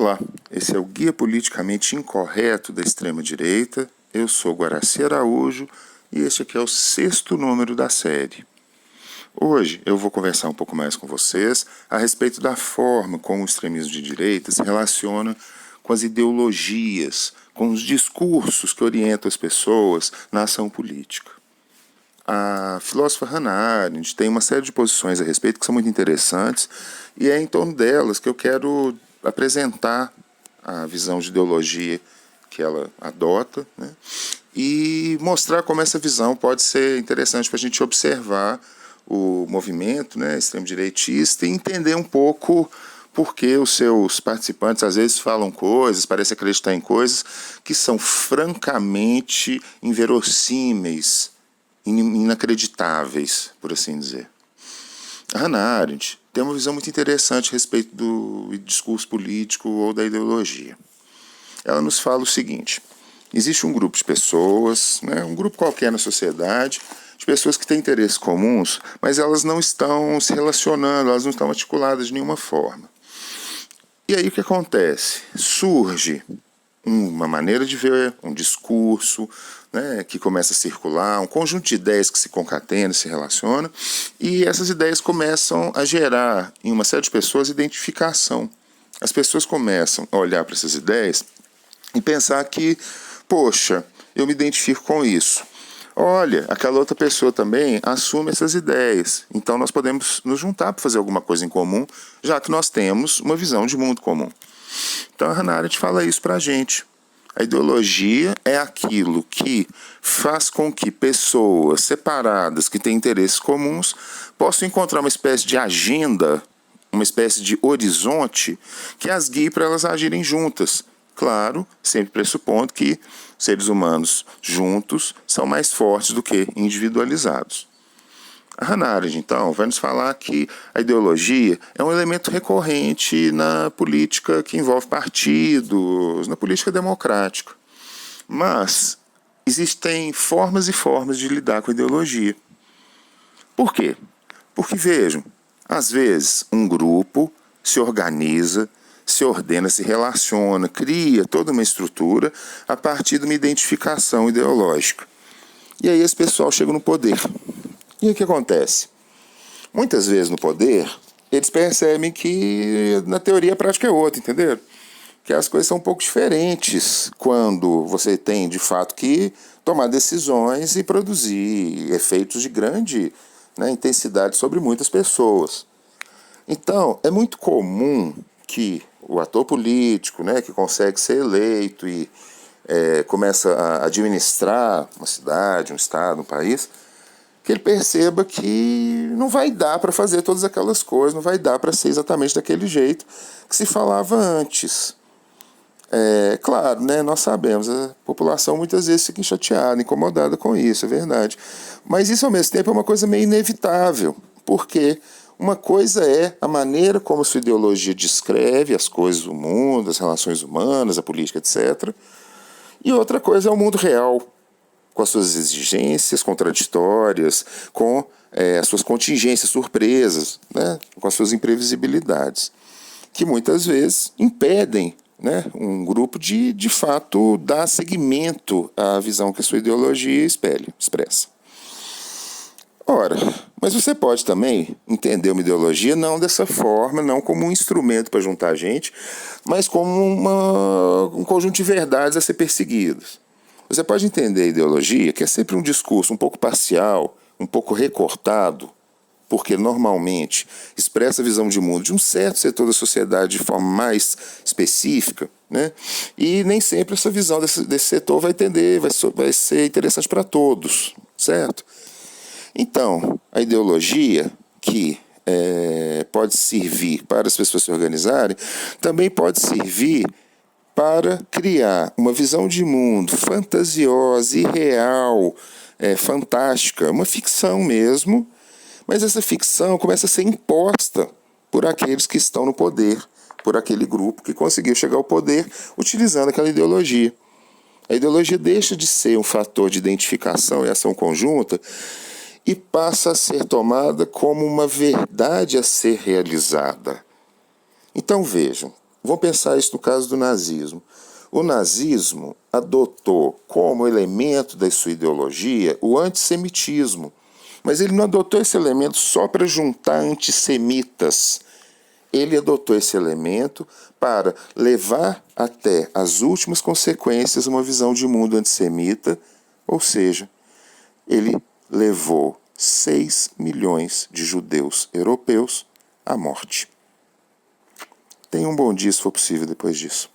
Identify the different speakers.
Speaker 1: Olá, esse é o Guia Politicamente Incorreto da Extrema-Direita. Eu sou Guaraci Araújo e este aqui é o 6º número da série. Hoje eu vou conversar um pouco mais com vocês a respeito da forma como o extremismo de direita se relaciona com as ideologias, com os discursos que orientam as pessoas na ação política. A filósofa Hannah Arendt tem uma série de posições a respeito que são muito interessantes e é em torno delas que eu quero apresentar a visão de ideologia que ela adota, né, e mostrar como essa visão pode ser interessante para a gente observar o movimento, né, extremo-direitista e entender um pouco por que os seus participantes às vezes falam coisas, parecem acreditar em coisas que são francamente inverossímeis, inacreditáveis, por assim dizer. A Hannah Arendt tem uma visão muito interessante a respeito do discurso político ou da ideologia. Ela nos fala o seguinte: existe um grupo de pessoas, né, um grupo qualquer na sociedade, de pessoas que têm interesses comuns, mas elas não estão se relacionando, elas não estão articuladas de nenhuma forma. E aí o que acontece? Surge uma maneira de ver, um discurso, né, que começa a circular, um conjunto de ideias que se concatena, se relaciona, e essas ideias começam a gerar em uma série de pessoas identificação. As pessoas começam a olhar para essas ideias e pensar que, poxa, eu me identifico com isso. Olha, aquela outra pessoa também assume essas ideias. Então nós podemos nos juntar para fazer alguma coisa em comum, já que nós temos uma visão de mundo comum. Então a Hannah Arendt fala isso para a gente. A ideologia é aquilo que faz com que pessoas separadas, que têm interesses comuns, possam encontrar uma espécie de agenda, uma espécie de horizonte que as guie para elas agirem juntas. Claro, sempre pressupondo que seres humanos juntos são mais fortes do que individualizados. A Hannah Arendt, então, vai nos falar que a ideologia é um elemento recorrente na política que envolve partidos, na política democrática. Mas existem formas e formas de lidar com a ideologia. Por quê? Porque, vejam, às vezes um grupo se organiza, se ordena, se relaciona, cria toda uma estrutura a partir de uma identificação ideológica. E aí esse pessoal chega no poder. E o que acontece? Muitas vezes no poder, eles percebem que na teoria a prática é outra, entenderam? Que as coisas são um pouco diferentes quando você tem, de fato, que tomar decisões e produzir efeitos de grande, né, intensidade sobre muitas pessoas. Então, é muito comum que o ator político, né, que consegue ser eleito e começa a administrar uma cidade, um estado, um país, que ele perceba que não vai dar para fazer todas aquelas coisas, não vai dar para ser exatamente daquele jeito que se falava antes. Claro, né, nós sabemos, a população muitas vezes fica chateada, incomodada com isso, é verdade. Mas isso ao mesmo tempo é uma coisa meio inevitável, porque uma coisa é a maneira como a sua ideologia descreve as coisas do mundo, as relações humanas, a política, etc. E outra coisa é o mundo real, com as suas exigências contraditórias, com as suas contingências, surpresas, né, com as suas imprevisibilidades, que muitas vezes impedem, né, um grupo de fato dar seguimento à visão que a sua ideologia expressa. Ora, mas você pode também entender uma ideologia não dessa forma, não como um instrumento para juntar gente, mas como um conjunto de verdades a ser perseguidas. Você pode entender a ideologia, que é sempre um discurso um pouco parcial, um pouco recortado, porque normalmente expressa a visão de mundo de um certo setor da sociedade de forma mais específica, né? E nem sempre essa visão desse setor vai ser interessante para todos, certo? Então, a ideologia que pode servir para as pessoas se organizarem, também pode servir para criar uma visão de mundo fantasiosa, irreal, fantástica, uma ficção mesmo, mas essa ficção começa a ser imposta por aqueles que estão no poder, por aquele grupo que conseguiu chegar ao poder utilizando aquela ideologia. A ideologia deixa de ser um fator de identificação e ação conjunta e passa a ser tomada como uma verdade a ser realizada. Então vejam, Vamos pensar isso no caso do nazismo. O nazismo adotou como elemento da sua ideologia o antissemitismo. Mas ele não adotou esse elemento só para juntar antissemitas. Ele adotou esse elemento para levar até as últimas consequências uma visão de mundo antissemita, ou seja, ele levou 6 milhões de judeus europeus à morte. Tenha um bom dia, se for possível, depois disso.